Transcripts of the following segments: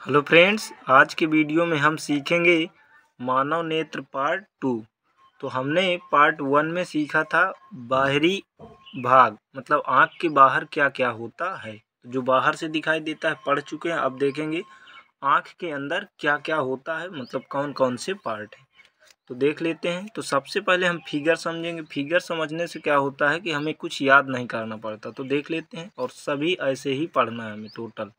Hello friends, आज के video में हम सीखेंगे मानव नेत्र पार्ट 2। तो हमने पार्ट 1 में सीखा था बाहरी भाग, मतलब आँख के बाहर क्या क्या होता है। जो बाहर से दिखाई देता है पढ़ चुके हैं। अब देखेंगे आँख के अंदर क्या क्या होता है, मतलब कौन कौन से पार्ट हैं। तो देख लेते हैं। तो सबसे पहले हम फिगर समझेंगे। फिगर समझने से क्या होता है कि हमें कुछ याद नहीं करना पड़ता। तो देख लेते हैं, और सभी ऐसे ही पढ़ना है हमें टोटल।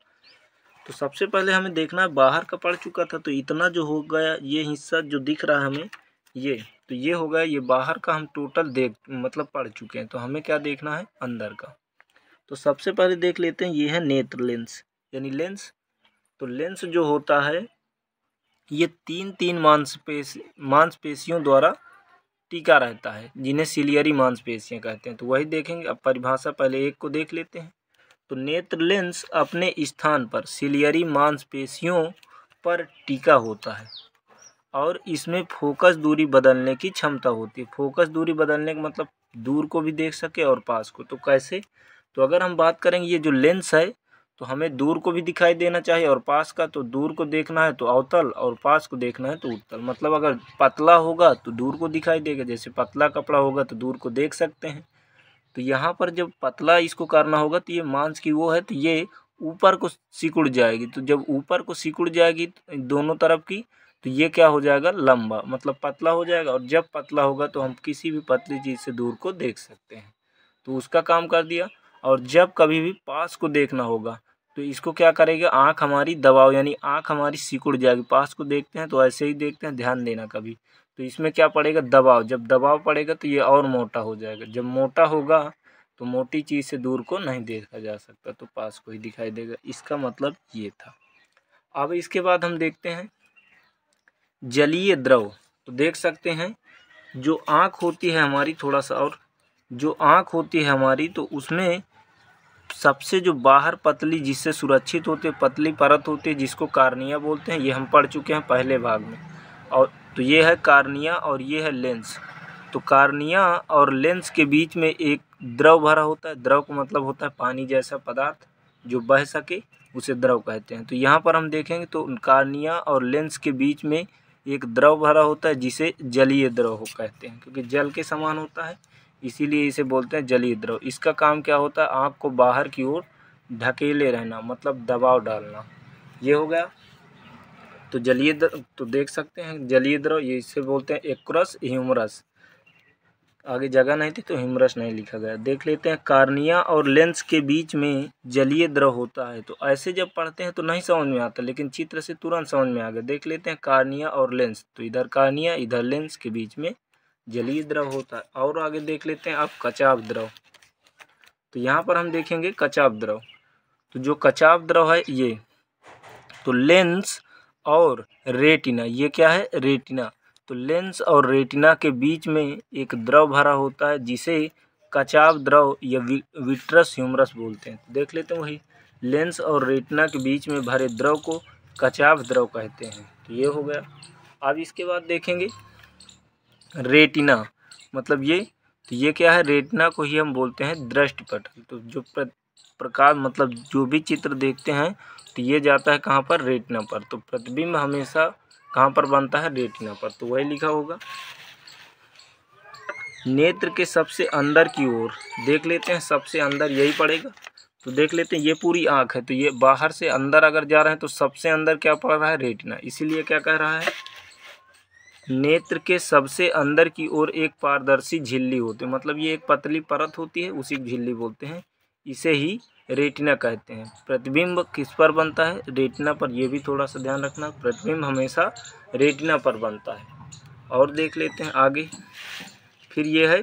तो सबसे पहले हमें देखना है, बाहर का पढ़ चुका था तो इतना जो हो गया, ये हिस्सा जो दिख रहा है हमें, ये हो गया। ये बाहर का हम टोटल मतलब पढ़ चुके हैं। तो हमें क्या देखना है, अंदर का। तो सबसे पहले देख लेते हैं, ये है नेत्र लेंस यानी लेंस। तो लेंस जो होता है ये तीन मांसपेशियों द्वारा टिका रहता है, जिन्हें सिलियरी मांसपेशियां कहते हैं। तो वही देखेंगे। अब परिभाषा पहले एक को देख लेते हैं। तो नेत्र लेंस अपने स्थान पर सिलियरी मांसपेशियों पर टिका होता है और इसमें फोकस दूरी बदलने की क्षमता होती है। फोकस दूरी बदलने का मतलब दूर को भी देख सके और पास को। तो कैसे? तो अगर हम बात करेंगे, ये जो लेंस है तो हमें दूर को भी दिखाई देना चाहिए और पास का। तो दूर को देखना है तो अवतल और पास को देखना है तो उत्तल। मतलब अगर पतला होगा तो दूर को दिखाई देगा, जैसे पतला कपड़ा होगा तो दूर को देख सकते हैं। तो यहाँ पर जब पतला इसको करना होगा तो ये मांस की वो है, तो ये ऊपर को सिकुड़ जाएगी। तो जब ऊपर को सिकुड़ जाएगी दोनों तरफ की, तो ये क्या हो जाएगा, लंबा, मतलब पतला हो जाएगा। और जब पतला होगा तो हम किसी भी पतली चीज़ से दूर को देख सकते हैं। तो उसका काम कर दिया। और जब कभी भी पास को देखना होगा तो इसको क्या करेगा, आँख हमारी दबाव, यानी आँख हमारी सिकुड़ जाएगी। पास को देखते हैं तो ऐसे ही देखते हैं, ध्यान देना कभी। तो इसमें क्या पड़ेगा, दबाव। जब दबाव पड़ेगा तो ये और मोटा हो जाएगा। जब मोटा होगा तो मोटी चीज़ से दूर को नहीं देखा जा सकता, तो पास को ही दिखाई देगा। इसका मतलब ये था। अब इसके बाद हम देखते हैं जलीय द्रव। तो देख सकते हैं जो आँख होती है हमारी, थोड़ा सा और, जो आँख होती है हमारी, तो उसमें सबसे जो बाहर पतली, जिससे सुरक्षित होते पतली परत होती है, जिसको कार्निया बोलते हैं। ये हम पढ़ चुके हैं पहले भाग में। और तो ये है कार्निया और ये है लेंस। तो कार्निया और लेंस के बीच में एक द्रव भरा होता है। द्रव का मतलब होता है पानी जैसा पदार्थ जो बह सके, उसे द्रव कहते हैं। तो यहाँ पर हम देखेंगे तो कार्निया और लेंस के बीच में एक द्रव भरा होता है, जिसे जलीय द्रव कहते हैं, क्योंकि जल के समान होता है, इसीलिए इसे बोलते हैं जलीय द्रव। इसका काम क्या होता है, आँख को बाहर की ओर ढकेले रहना, मतलब दबाव डालना। ये हो गया। तो जलीय द्रव, तो देख सकते हैं जलीय द्रव, ये इसे बोलते हैं एक्वस ह्यूमरस। आगे जगह नहीं थी तो ह्यूमरस नहीं लिखा गया। देख लेते हैं, कार्निया और लेंस के बीच में जलीय द्रव होता है। तो ऐसे जब पढ़ते हैं तो नहीं समझ में आता, लेकिन चित्र से तुरंत समझ में आ गया। देख लेते हैं कार्निया और लेंस, तो इधर कार्निया इधर लेंस के बीच में जलीय द्रव होता है। और आगे देख लेते हैं अब कचाव द्रव। तो यहाँ पर हम देखेंगे कचाव द्रव। तो जो कचाव द्रव है ये, तो लेंस और रेटिना, ये क्या है, रेटिना। तो लेंस और रेटिना के बीच में एक द्रव भरा होता है, जिसे कचाव द्रव या विट्रस ह्यूमरस बोलते हैं। तो देख लेते हैं वही, लेंस और रेटिना के बीच में भरे द्रव को कचाव द्रव कहते हैं। तो ये हो गया। अब इसके बाद देखेंगे रेटिना, मतलब ये, तो ये क्या है, रेटिना को ही हम बोलते हैं दृष्टिपटल। तो जो प्रकाश, मतलब जो भी चित्र देखते हैं तो ये जाता है कहाँ पर, रेटिना पर। तो प्रतिबिंब हमेशा कहाँ पर बनता है, रेटिना पर। तो वही लिखा होगा। नेत्र के सबसे अंदर की ओर देख लेते हैं, सबसे अंदर यही पड़ेगा। तो देख लेते हैं, ये पूरी आँख है, तो ये बाहर से अंदर अगर जा रहे हैं तो सबसे अंदर क्या पड़ रहा है, रेटिना। इसीलिए क्या कह रहा है, नेत्र के सबसे अंदर की ओर एक पारदर्शी झिल्ली होती है, मतलब ये एक पतली परत होती है, उसी को झिल्ली बोलते हैं। इसे ही रेटिना कहते हैं। प्रतिबिंब किस पर बनता है, रेटिना पर। ये भी थोड़ा सा ध्यान रखना, प्रतिबिंब हमेशा रेटिना पर बनता है। और देख लेते हैं आगे। फिर ये है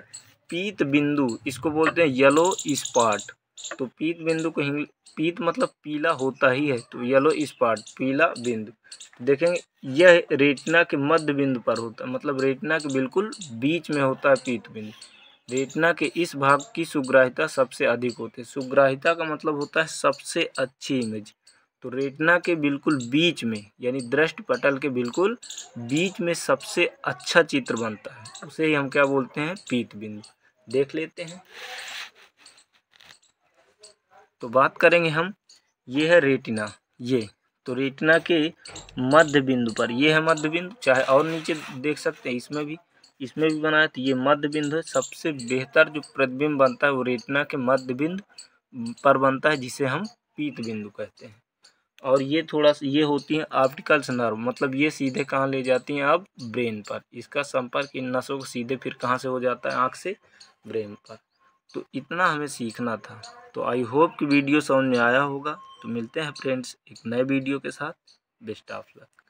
पीत बिंदु, इसको बोलते हैं येलो स्पॉट। तो पीत बिंदु को पीत मतलब पीला होता ही है, तो येलो स्पॉट पीला बिंदु। देखेंगे यह रेटिना के मध्य बिंदु पर होता है, मतलब रेटिना के बिल्कुल बीच में होता है पीत बिंदु। रेटिना के इस भाग की सुग्राहिता सबसे अधिक होती है। सुग्राहिता का मतलब होता है सबसे अच्छी इमेज। तो रेटिना के बिल्कुल बीच में, यानी दृष्टिपटल के बिल्कुल बीच में सबसे अच्छा चित्र बनता है, उसे ही हम क्या बोलते हैं, पीत बिंदु। देख लेते हैं। तो बात करेंगे हम, ये है रेटिना, ये तो रेटिना के मध्य बिंदु पर, ये है मध्य बिंदु, चाहे और नीचे देख सकते हैं इसमें भी बनाया, तो ये मध्य बिंदु है। सबसे बेहतर जो प्रतिबिंब बनता है वो रेटिना के मध्य बिंदु पर बनता है, जिसे हम पीत बिंदु कहते हैं। और ये थोड़ा सा ये होती है ऑप्टिकल्स नर्व, मतलब ये सीधे कहाँ ले जाती हैं अब ब्रेन पर। इसका संपर्क इन नसों को सीधे फिर कहाँ से हो जाता है, आँख से ब्रेन पर। तो इतना हमें सीखना था। तो आई होप कि वीडियो समझ में आया होगा। तो मिलते हैं फ्रेंड्स एक नए वीडियो के साथ। Best of luck.